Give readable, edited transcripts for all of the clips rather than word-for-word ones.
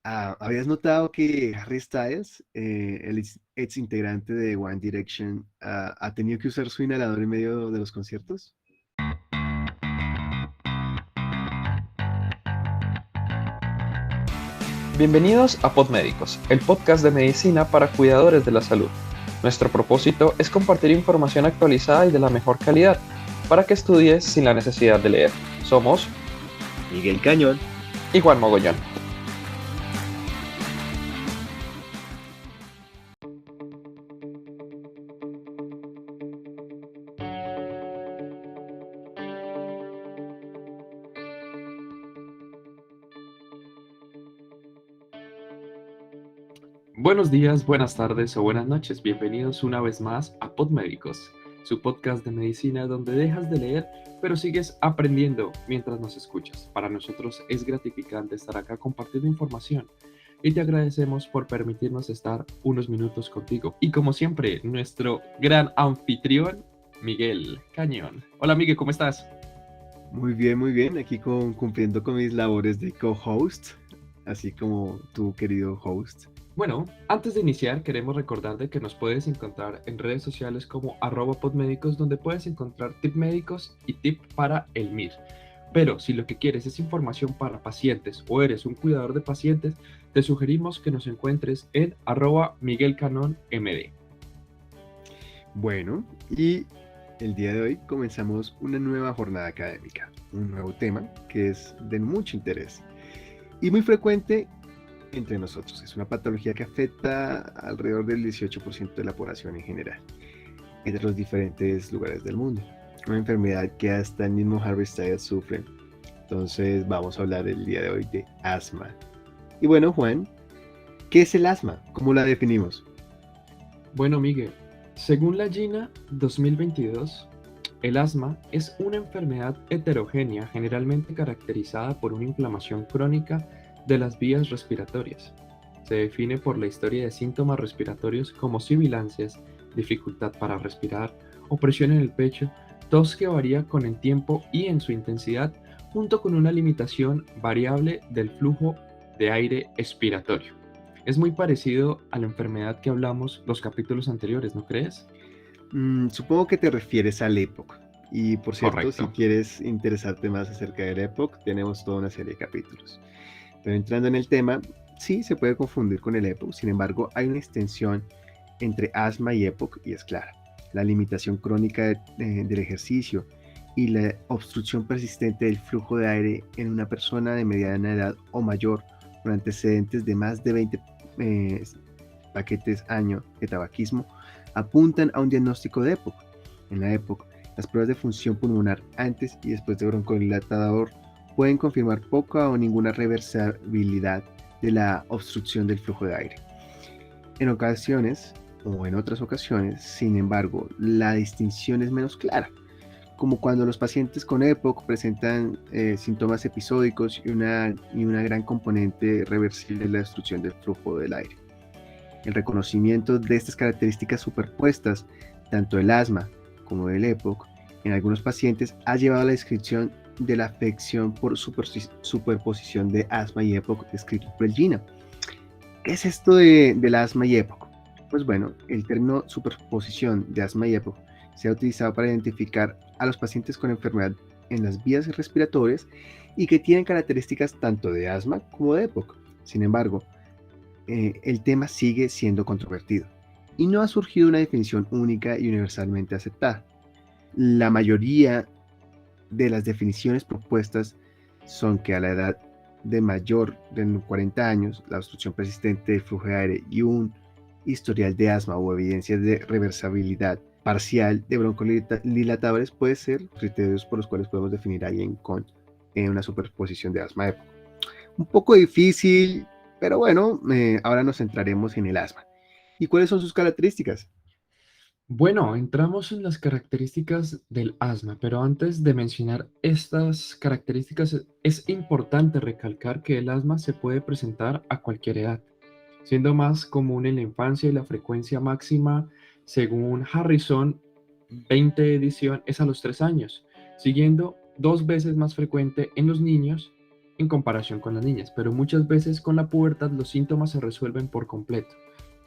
¿Habías notado que Harry Styles, el ex integrante de One Direction, ha tenido que usar su inhalador en medio de los conciertos? Bienvenidos a Podmédicos, el podcast de medicina para cuidadores de la salud. Nuestro propósito es compartir información actualizada y de la mejor calidad para que estudies sin la necesidad de leer. Somos Miguel Cañón. y Juan Mogollón. Buenos días, buenas tardes o buenas noches. Bienvenidos una vez más a Podmédicos, su podcast de medicina donde dejas de leer pero sigues aprendiendo mientras nos escuchas. Para nosotros es gratificante estar acá compartiendo información y te agradecemos por permitirnos estar unos minutos contigo. Y como siempre, nuestro gran anfitrión, Miguel Cañón. Hola Miguel, ¿cómo estás? Muy bien, muy bien. Aquí cumpliendo con mis labores de co-host, así como tu querido host. Bueno, antes de iniciar queremos recordarte que nos puedes encontrar en redes sociales como @podmédicos, donde puedes encontrar tip médicos y tip para el MIR. Pero si lo que quieres es información para pacientes o eres un cuidador de pacientes, te sugerimos que nos encuentres en @miguelcanonmd. Bueno, y el día de hoy comenzamos una nueva jornada académica, un nuevo tema que es de mucho interés y muy frecuente entre nosotros. Es una patología que afecta alrededor del 18% de la población en general, entre los diferentes lugares del mundo. Una enfermedad que hasta el mismo Harry Styles sufre. Entonces vamos a hablar el día de hoy de asma. Y bueno, Juan, ¿qué es el asma? ¿Cómo la definimos? Bueno, Miguel, según la GINA 2022, el asma es una enfermedad heterogénea generalmente caracterizada por una inflamación crónica de las vías respiratorias. Se define por la historia de síntomas respiratorios como sibilancias, dificultad para respirar, opresión en el pecho, tos que varía con el tiempo y en su intensidad, junto con una limitación variable del flujo de aire expiratorio. Es muy parecido a la enfermedad que hablamos los capítulos anteriores, ¿no crees? Supongo que te refieres al EPOC. Y por cierto, si Correcto. quieres interesarte más acerca del EPOC, tenemos toda una serie de capítulos. Pero entrando en el tema, sí se puede confundir con el EPOC, sin embargo, hay una extensión entre asma y EPOC y es clara. La limitación crónica del ejercicio y la obstrucción persistente del flujo de aire en una persona de mediana edad o mayor con antecedentes de más de 20 eh, paquetes año de tabaquismo apuntan a un diagnóstico de EPOC. En la EPOC, las pruebas de función pulmonar antes y después de broncodilatador pueden confirmar poca o ninguna reversibilidad de la obstrucción del flujo de aire. En ocasiones, o en otras ocasiones, sin embargo, la distinción es menos clara, como cuando los pacientes con EPOC presentan síntomas episódicos y una gran componente reversible de la obstrucción del flujo del aire. El reconocimiento de estas características superpuestas, tanto del asma como del EPOC, en algunos pacientes ha llevado a la descripción de la afección por superposición de asma y EPOC descrito por el GINA. ¿Qué es esto del asma y EPOC? Pues bueno, el término superposición de asma y EPOC se ha utilizado para identificar a los pacientes con enfermedad en las vías respiratorias y que tienen características tanto de asma como de EPOC. Sin embargo, el tema sigue siendo controvertido y no ha surgido una definición única y universalmente aceptada. La mayoría de las definiciones propuestas son que a la edad de mayor de 40 años, la obstrucción persistente del flujo de aire y un historial de asma o evidencias de reversibilidad parcial de broncodilatadores puede ser criterios por los cuales podemos definir a alguien con una superposición de asma EPOC. Un poco difícil, pero bueno, ahora nos centraremos en el asma. ¿Y cuáles son sus características? Bueno, entramos en las características del asma, pero antes de mencionar estas características, es importante recalcar que el asma se puede presentar a cualquier edad, siendo más común en la infancia y la frecuencia máxima, según Harrison 20 edición, es a los 3 años, siguiendo 2 veces más frecuente en los niños en comparación con las niñas, pero muchas veces con la pubertad los síntomas se resuelven por completo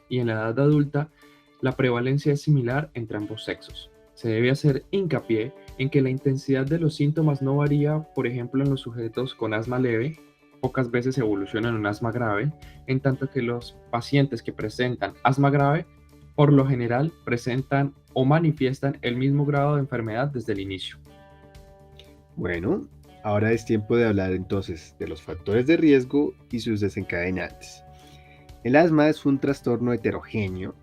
y en la edad adulta la prevalencia es similar entre ambos sexos. Se debe hacer hincapié en que la intensidad de los síntomas no varía, por ejemplo, en los sujetos con asma leve, pocas veces evolucionan en un asma grave, en tanto que los pacientes que presentan asma grave, por lo general, presentan o manifiestan el mismo grado de enfermedad desde el inicio. Bueno, ahora es tiempo de hablar entonces de los factores de riesgo y sus desencadenantes. El asma es un trastorno heterogéneo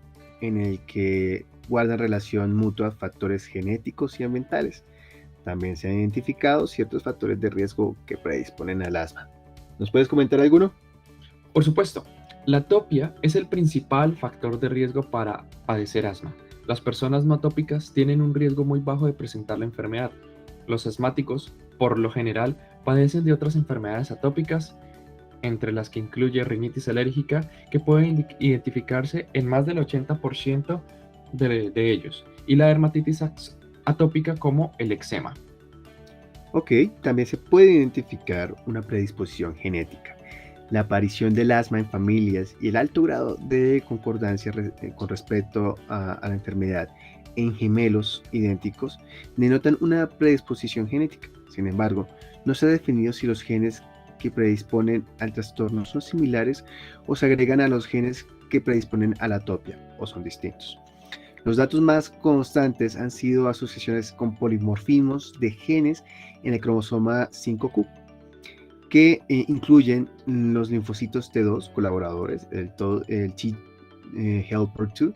en el que guardan relación mutua factores genéticos y ambientales. También se han identificado ciertos factores de riesgo que predisponen al asma. ¿Nos puedes comentar alguno? Por supuesto, la atopia es el principal factor de riesgo para padecer asma. Las personas no atópicas tienen un riesgo muy bajo de presentar la enfermedad. Los asmáticos, por lo general, padecen de otras enfermedades atópicas, entre las que incluye rinitis alérgica, que pueden identificarse en más del 80% de ellos, y la dermatitis atópica como el eczema. Ok, también se puede identificar una predisposición genética. La aparición del asma en familias y el alto grado de concordancia con respecto a la enfermedad en gemelos idénticos denotan una predisposición genética. Sin embargo, no se ha definido si los genes que predisponen al trastorno son similares o se agregan a los genes que predisponen a la atopia o son distintos. Los datos más constantes han sido asociaciones con polimorfismos de genes en el cromosoma 5q, que incluyen los linfocitos T2 colaboradores, el T helper 2,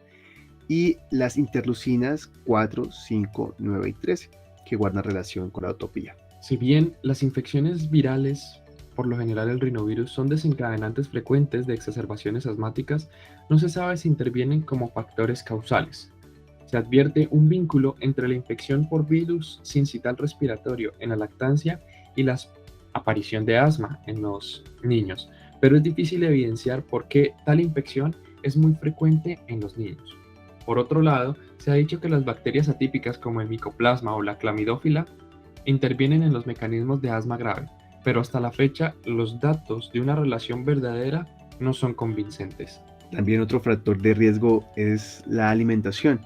y las interleucinas 4, 5, 9 y 13, que guardan relación con la atopía. Si bien las infecciones virales, por lo general el rinovirus, son desencadenantes frecuentes de exacerbaciones asmáticas, no se sabe si intervienen como factores causales. Se advierte un vínculo entre la infección por virus sincital respiratorio en la lactancia y la aparición de asma en los niños, pero es difícil evidenciar por qué tal infección es muy frecuente en los niños. Por otro lado, se ha dicho que las bacterias atípicas como el micoplasma o la clamidófila intervienen en los mecanismos de asma grave, pero hasta la fecha los datos de una relación verdadera no son convincentes. También otro factor de riesgo es la alimentación.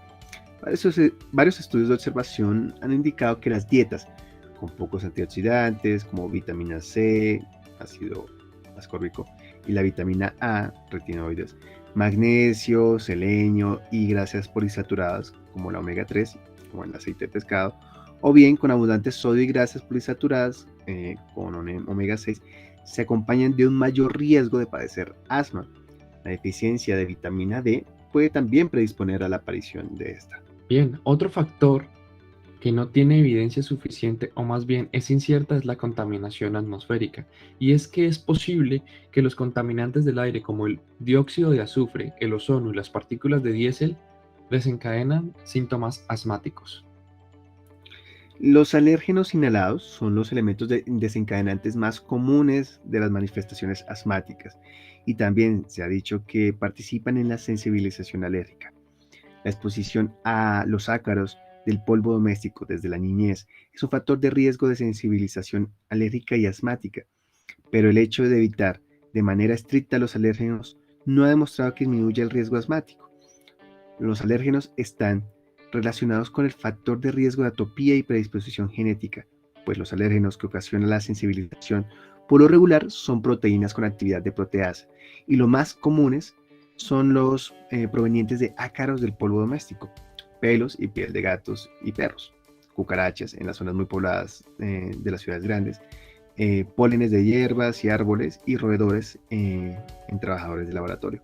Varios estudios de observación han indicado que las dietas con pocos antioxidantes como vitamina C, ácido ascórbico, y la vitamina A, retinoides, magnesio, selenio y grasas polisaturadas como la omega 3, como el aceite de pescado, o bien con abundantes sodio y grasas polisaturadas con omega 6, se acompañan de un mayor riesgo de padecer asma. La deficiencia de vitamina D puede también predisponer a la aparición de esta. Bien, otro factor que no tiene evidencia suficiente o más bien es incierta es la contaminación atmosférica. Y es que es posible que los contaminantes del aire como el dióxido de azufre, el ozono y las partículas de diésel desencadenan síntomas asmáticos. Los alérgenos inhalados son los elementos desencadenantes más comunes de las manifestaciones asmáticas y también se ha dicho que participan en la sensibilización alérgica. La exposición a los ácaros del polvo doméstico desde la niñez es un factor de riesgo de sensibilización alérgica y asmática, pero el hecho de evitar de manera estricta los alérgenos no ha demostrado que disminuya el riesgo asmático. Los alérgenos están relacionados con el factor de riesgo de atopía y predisposición genética, pues los alérgenos que ocasionan la sensibilización por lo regular son proteínas con actividad de proteasa y los más comunes son los provenientes de ácaros del polvo doméstico, pelos y piel de gatos y perros, cucarachas en las zonas muy pobladas de las ciudades grandes, pólenes de hierbas y árboles y roedores en trabajadores de laboratorio.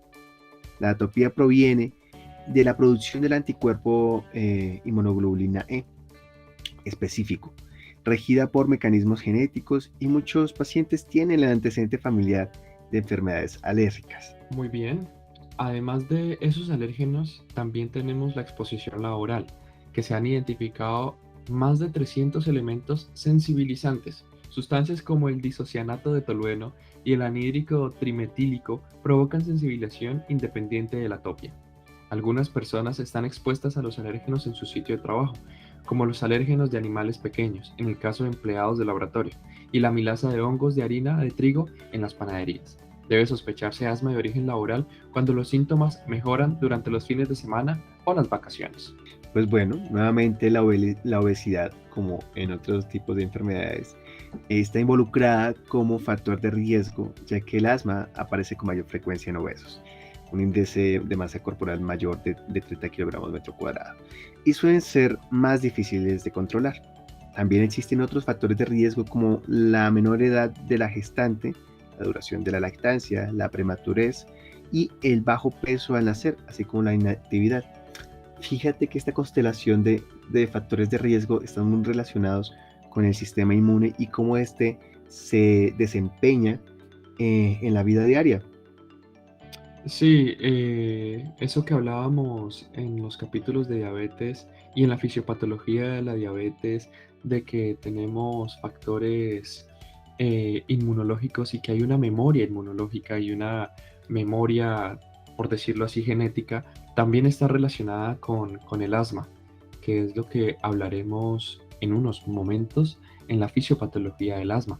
La atopía proviene de la producción del anticuerpo inmunoglobulina E específico, regida por mecanismos genéticos y muchos pacientes tienen el antecedente familiar de enfermedades alérgicas. Muy bien. Además de esos alérgenos, también tenemos la exposición laboral, que se han identificado más de 300 elementos sensibilizantes. Sustancias como el disocianato de tolueno y el anhídrico trimetílico provocan sensibilización independiente de la atopia. Algunas personas están expuestas a los alérgenos en su sitio de trabajo, como los alérgenos de animales pequeños, en el caso de empleados de laboratorio, y la amilasa de hongos de harina de trigo en las panaderías. Debe sospecharse asma de origen laboral cuando los síntomas mejoran durante los fines de semana o las vacaciones. Pues bueno, nuevamente la obesidad, como en otros tipos de enfermedades, está involucrada como factor de riesgo, ya que el asma aparece con mayor frecuencia en obesos, un índice de masa corporal mayor de 30 kilogramos metro cuadrado, y suelen ser más difíciles de controlar. También existen otros factores de riesgo como la menor edad de la gestante, la duración de la lactancia, la prematurez y el bajo peso al nacer, así como la inactividad. Fíjate que esta constelación de factores de riesgo están muy relacionados con el sistema inmune y cómo éste se desempeña en la vida diaria. Sí, eso que hablábamos en los capítulos de diabetes y en la fisiopatología de la diabetes, de que tenemos factores inmunológicos y que hay una memoria inmunológica y una memoria, por decirlo así, genética, también está relacionada con el asma, que es lo que hablaremos en unos momentos en la fisiopatología del asma.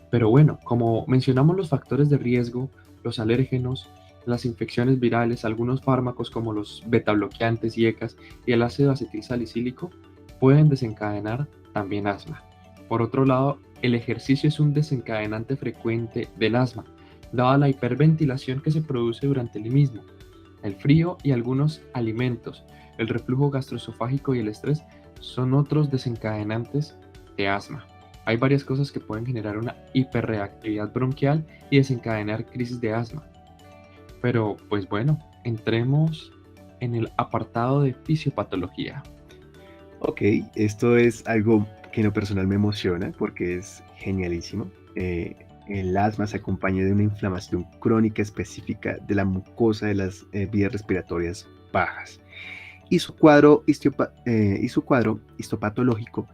Pero bueno, como mencionamos los factores de riesgo, los alérgenos, las infecciones virales, algunos fármacos como los betabloqueantes y ECAs y el ácido acetilsalicílico pueden desencadenar también asma. Por otro lado, el ejercicio es un desencadenante frecuente del asma, dada la hiperventilación que se produce durante el mismo. El frío y algunos alimentos, el reflujo gastroesofágico y el estrés son otros desencadenantes de asma. Hay varias cosas que pueden generar una hiperreactividad bronquial y desencadenar crisis de asma. Pero pues bueno, entremos en el apartado de fisiopatología. Ok, esto es algo que en lo personal me emociona porque es genialísimo. El asma se acompaña de una inflamación crónica específica de la mucosa de las vías respiratorias bajas. Y su cuadro histopatológico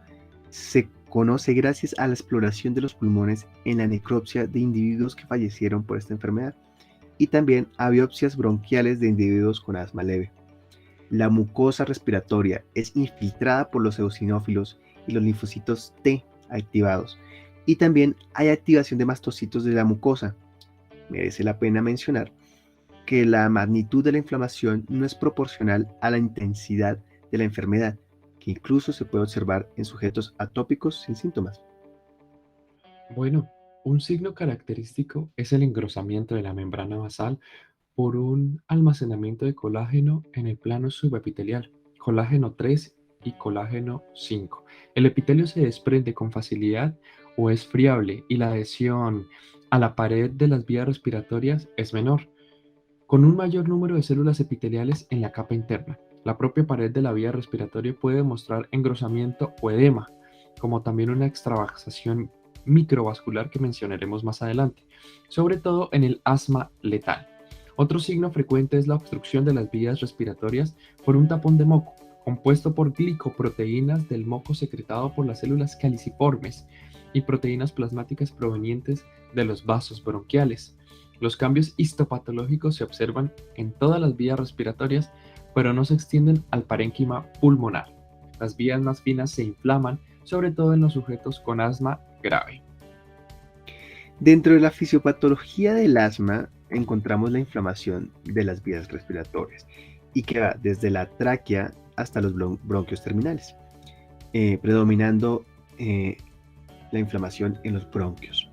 se conoce gracias a la exploración de los pulmones en la necropsia de individuos que fallecieron por esta enfermedad y también a biopsias bronquiales de individuos con asma leve. La mucosa respiratoria es infiltrada por los eosinófilos y los linfocitos T activados, y también hay activación de mastocitos de la mucosa. Merece la pena mencionar que la magnitud de la inflamación no es proporcional a la intensidad de la enfermedad, que incluso se puede observar en sujetos atópicos sin síntomas. Bueno, un signo característico es el engrosamiento de la membrana basal por un almacenamiento de colágeno en el plano subepitelial, colágeno 3 y colágeno 5. El epitelio se desprende con facilidad o es friable y la adhesión a la pared de las vías respiratorias es menor, con un mayor número de células epiteliales en la capa interna. La propia pared de la vía respiratoria puede mostrar engrosamiento o edema, como también una extravasación microvascular que mencionaremos más adelante, sobre todo en el asma letal. Otro signo frecuente es la obstrucción de las vías respiratorias por un tapón de moco, compuesto por glicoproteínas del moco secretado por las células caliciformes y proteínas plasmáticas provenientes de los vasos bronquiales. Los cambios histopatológicos se observan en todas las vías respiratorias, pero no se extienden al parénquima pulmonar. Las vías más finas se inflaman, sobre todo en los sujetos con asma grave. Dentro de la fisiopatología del asma encontramos la inflamación de las vías respiratorias y que va desde la tráquea hasta los bronquios terminales, predominando la inflamación en los bronquios.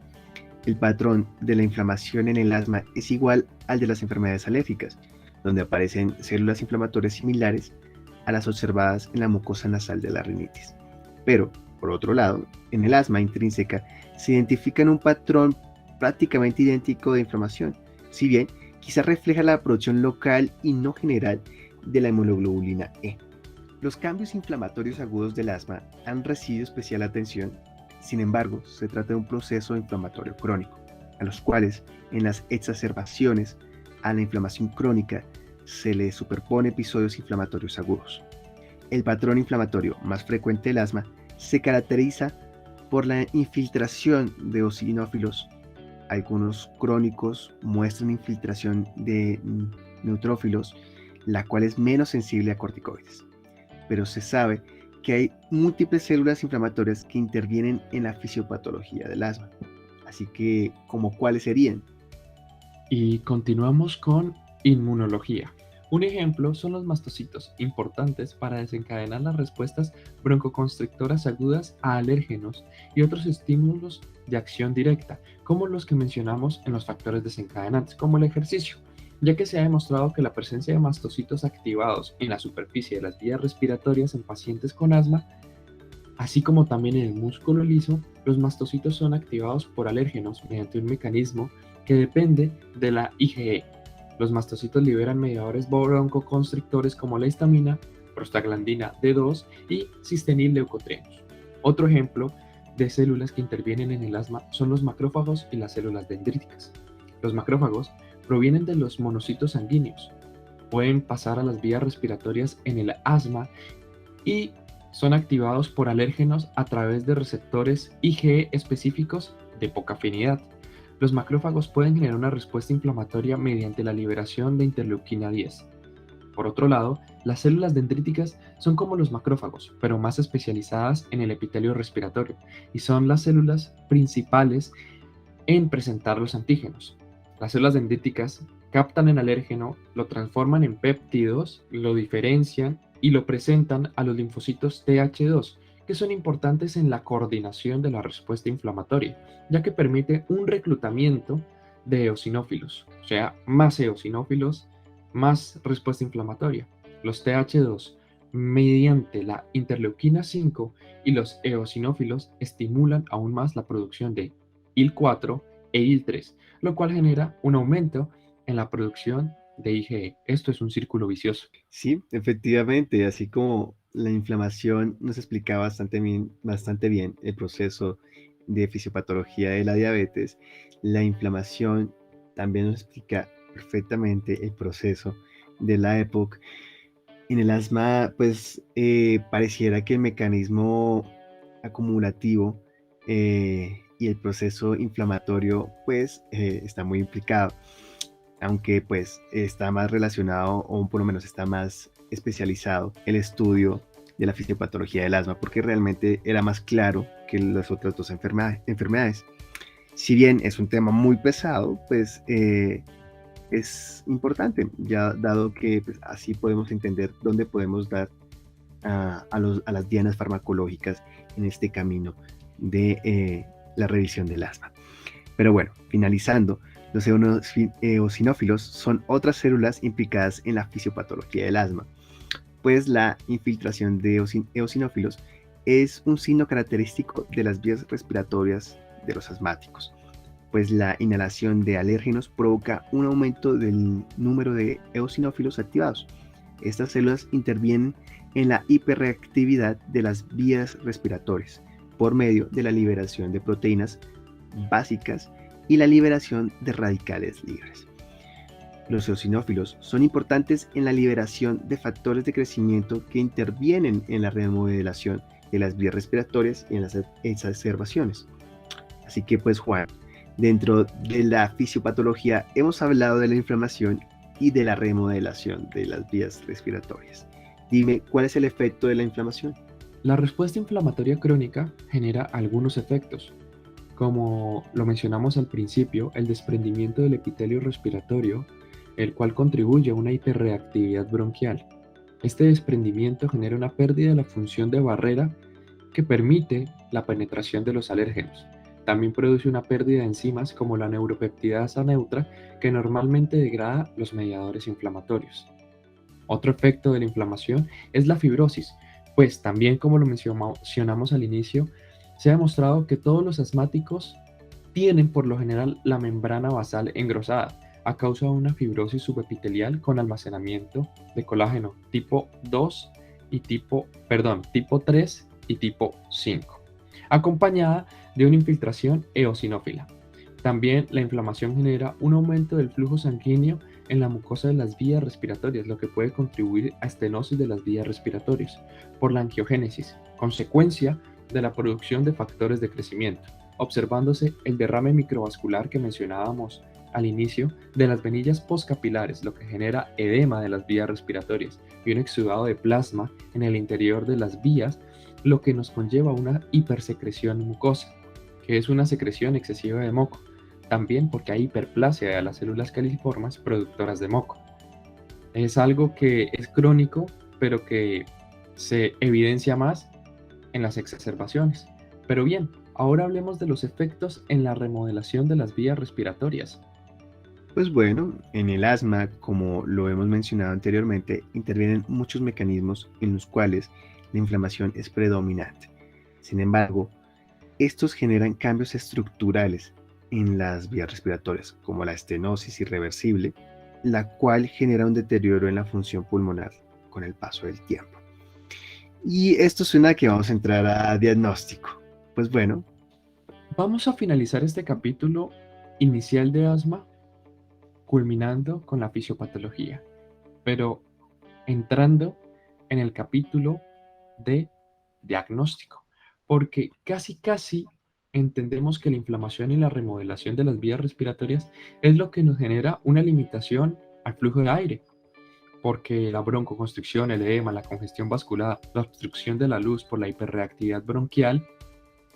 El patrón de la inflamación en el asma es igual al de las enfermedades alérgicas, donde aparecen células inflamatorias similares a las observadas en la mucosa nasal de la rinitis. Pero, por otro lado, en el asma intrínseca se identifica un patrón prácticamente idéntico de inflamación, si bien quizás refleja la producción local y no general de la hemoglobina E. Los cambios inflamatorios agudos del asma han recibido especial atención. Sin embargo, se trata de un proceso inflamatorio crónico, a los cuales en las exacerbaciones a la inflamación crónica se le superpone episodios inflamatorios agudos. El patrón inflamatorio más frecuente del asma se caracteriza por la infiltración de eosinófilos. Algunos crónicos muestran infiltración de neutrófilos, la cual es menos sensible a corticoides. Pero se sabe que hay múltiples células inflamatorias que intervienen en la fisiopatología del asma. Así que, ¿como cuáles serían? Y continuamos con inmunología. Un ejemplo son los mastocitos, importantes para desencadenar las respuestas broncoconstrictoras agudas a alérgenos y otros estímulos de acción directa, como los que mencionamos en los factores desencadenantes, como el ejercicio, ya que se ha demostrado que la presencia de mastocitos activados en la superficie de las vías respiratorias en pacientes con asma, así como también en el músculo liso, los mastocitos son activados por alérgenos mediante un mecanismo que depende de la IgE. Los mastocitos liberan mediadores broncoconstrictores como la histamina, prostaglandina D2 y cistenil-leucotrienos. Otro ejemplo de células que intervienen en el asma son los macrófagos y las células dendríticas. Los macrófagos provienen de los monocitos sanguíneos. Pueden pasar a las vías respiratorias en el asma y son activados por alérgenos a través de receptores IgE específicos de poca afinidad. Los macrófagos pueden generar una respuesta inflamatoria mediante la liberación de interleuquina 10. Por otro lado, las células dendríticas son como los macrófagos, pero más especializadas en el epitelio respiratorio, y son las células principales en presentar los antígenos. Las células dendríticas captan el alérgeno, lo transforman en péptidos, lo diferencian y lo presentan a los linfocitos Th2, que son importantes en la coordinación de la respuesta inflamatoria, ya que permite un reclutamiento de eosinófilos, o sea, más eosinófilos, más respuesta inflamatoria. Los Th2, mediante la interleuquina 5 y los eosinófilos, estimulan aún más la producción de IL-4 e IL-3, lo cual genera un aumento en la producción de IgE. Esto es un círculo vicioso. Sí, efectivamente, así como la inflamación nos explica bastante bien el proceso de fisiopatología de la diabetes, la inflamación también nos explica perfectamente el proceso de la EPOC. En el asma, pues pareciera que el mecanismo acumulativo y el proceso inflamatorio, pues está muy implicado, aunque pues está más relacionado o por lo menos está más especializado el estudio de la fisiopatología del asma, porque realmente era más claro que las otras dos enfermedades. Si bien es un tema muy pesado, pues es importante, ya dado que pues, así podemos entender dónde podemos dar a las dianas farmacológicas en este camino de la revisión del asma. Pero bueno, finalizando, los eosinófilos son otras células implicadas en la fisiopatología del asma, pues la infiltración de eosinófilos es un signo característico de las vías respiratorias de los asmáticos, pues la inhalación de alérgenos provoca un aumento del número de eosinófilos activados. Estas células intervienen en la hiperreactividad de las vías respiratorias por medio de la liberación de proteínas básicas y la liberación de radicales libres. Los eosinófilos son importantes en la liberación de factores de crecimiento que intervienen en la remodelación de las vías respiratorias y en las exacerbaciones. Así que pues Juan, dentro de la fisiopatología hemos hablado de la inflamación y de la remodelación de las vías respiratorias. Dime, ¿cuál es el efecto de la inflamación? La respuesta inflamatoria crónica genera algunos efectos, como lo mencionamos al principio, el desprendimiento del epitelio respiratorio, el cual contribuye a una hiperreactividad bronquial. Este desprendimiento genera una pérdida de la función de barrera que permite la penetración de los alérgenos. También produce una pérdida de enzimas como la neuropeptidasa neutra, que normalmente degrada los mediadores inflamatorios. Otro efecto de la inflamación es la fibrosis, pues también como lo mencionamos al inicio, se ha demostrado que todos los asmáticos tienen por lo general la membrana basal engrosada a causa de una fibrosis subepitelial con almacenamiento de colágeno tipo 2 y tipo 3 y tipo 5, acompañada de una infiltración eosinófila. También la inflamación genera un aumento del flujo sanguíneo en la mucosa de las vías respiratorias, lo que puede contribuir a estenosis de las vías respiratorias por la angiogénesis, consecuencia de la producción de factores de crecimiento, observándose el derrame microvascular que mencionábamos al inicio de las venillas postcapilares, lo que genera edema de las vías respiratorias y un exudado de plasma en el interior de las vías lo que nos conlleva a una hipersecreción mucosa, que es una secreción excesiva de moco, también porque hay hiperplasia de las células caliciformes productoras de moco. Es algo que es crónico, pero que se evidencia más en las exacerbaciones. Pero bien, ahora hablemos de los efectos en la remodelación de las vías respiratorias. Pues bueno, en el asma, como lo hemos mencionado anteriormente, intervienen muchos mecanismos en los cuales la inflamación es predominante. Sin embargo, estos generan cambios estructurales en las vías respiratorias, como la estenosis irreversible, la cual genera un deterioro en la función pulmonar con el paso del tiempo. Y esto suena a que vamos a entrar a diagnóstico. Pues bueno, Vamos a finalizar este capítulo inicial de asma culminando con la fisiopatología, pero entrando en el capítulo de diagnóstico, porque casi entendemos que la inflamación y la remodelación de las vías respiratorias es lo que nos genera una limitación al flujo de aire, porque la broncoconstricción, el edema, la congestión vascular, la obstrucción de la luz por la hiperreactividad bronquial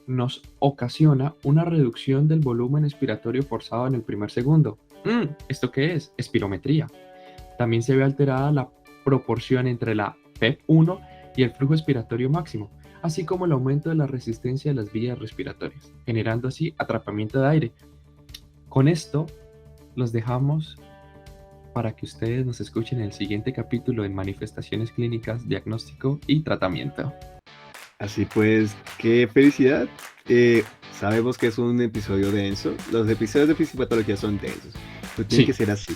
nos ocasiona una reducción del volumen expiratorio forzado en el primer segundo. ¿Esto qué es? Espirometría. También se ve alterada la proporción entre la PEP1 y el flujo expiratorio máximo, así como el aumento de la resistencia de las vías respiratorias, generando así atrapamiento de aire. Con esto los dejamos para que ustedes nos escuchen en el siguiente capítulo en manifestaciones clínicas, diagnóstico y tratamiento. así pues, qué felicidad. Sabemos que es un episodio denso. Los episodios de fisiopatología son densos, pero tiene Sí, que ser así,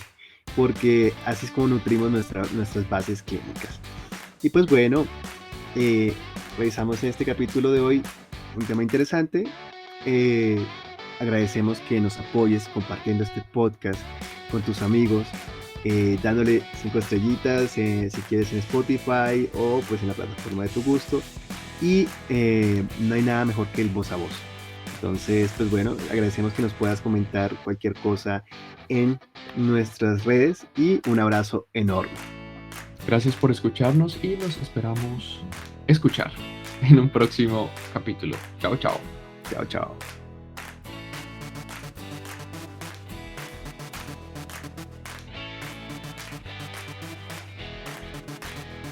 porque así es como nutrimos nuestras bases clínicas. Y pues bueno, revisamos en este capítulo de hoy un tema interesante. Eh, Agradecemos que nos apoyes compartiendo este podcast con tus amigos, dándole 5 estrellitas si quieres en Spotify o pues en la plataforma de tu gusto. Y no hay nada mejor que el voz a voz. Entonces, pues bueno, agradecemos que nos puedas comentar cualquier cosa en nuestras redes y un abrazo enorme. gracias por escucharnos y los esperamos escuchar en un próximo capítulo. Chao, chao. Chao, chao.